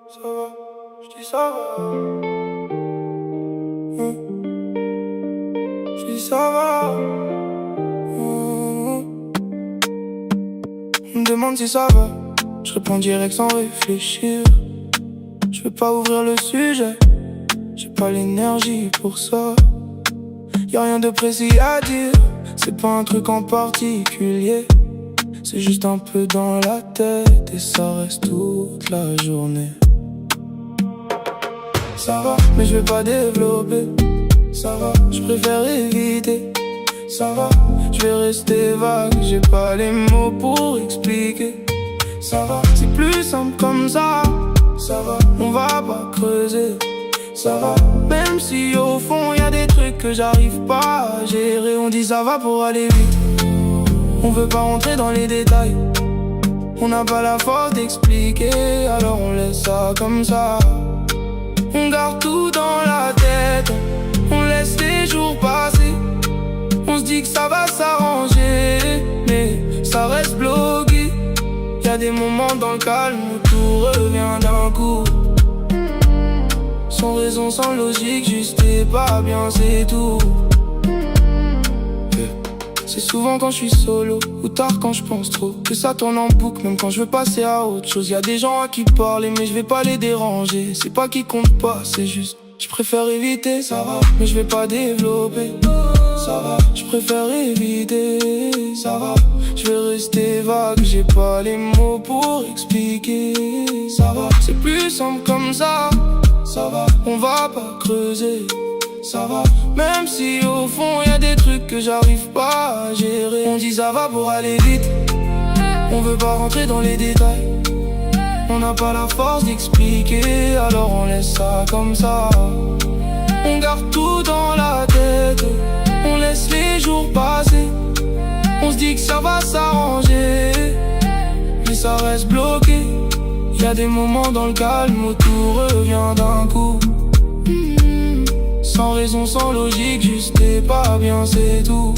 Ça va, je dis ça va. Je dis ça va. On me demande si ça va. Je réponds direct sans réfléchir. Je veux pas ouvrir le sujet. J'ai pas l'énergie pour ça. Y'a rien de précis à dire. C'est pas un truc en particulier. C'est juste un peu dans la tête et ça reste toute la journée. Ça va, mais je vais pas développer. Ça va, je préfère éviter. Ça va, je vais rester vague. J'ai pas les mots pour expliquer. Ça va, c'est plus simple comme ça. Ça va, on va pas creuser. Ça va, même si au fond y'a des trucs que j'arrive pas à gérer. On dit ça va pour aller vite. On veut pas rentrer dans les détails. On n'a pas la force d'expliquer. Alors on laisse ça comme ça. On garde tout dans la tête. On laisse les jours passer. On se dit que ça va s'arranger, mais ça reste bloqué. Y'a des moments dans le calme où tout revient d'un coup. Sans raison, sans logique, juste et pas bien, c'est tout. C'est souvent quand je suis solo ou tard quand je pense trop que ça tourne en boucle, même quand je veux passer à autre chose. Y'a des gens à qui parler mais je vais pas les déranger. C'est pas qu'ils comptent pas, c'est juste je préfère éviter. Ça va, mais je vais pas développer. Ça va, je préfère éviter. Ça va, je vais rester vague. J'ai pas les mots pour expliquer. Ça va, c'est plus simple comme ça. Ça va, on va pas creuser. Ça va, même si au fond y'a des trucs que j'arrive pas à gérer. On dit ça va pour aller vite. On veut pas rentrer dans les détails. On n'a pas la force d'expliquer. Alors on laisse ça comme ça. On garde tout dans la tête. On laisse les jours passer. On se dit que ça va s'arranger, mais ça reste bloqué. Y'a des moments dans le calme où tout revient d'un coup. Sans raison, sans logique, juste et pas bien, c'est tout.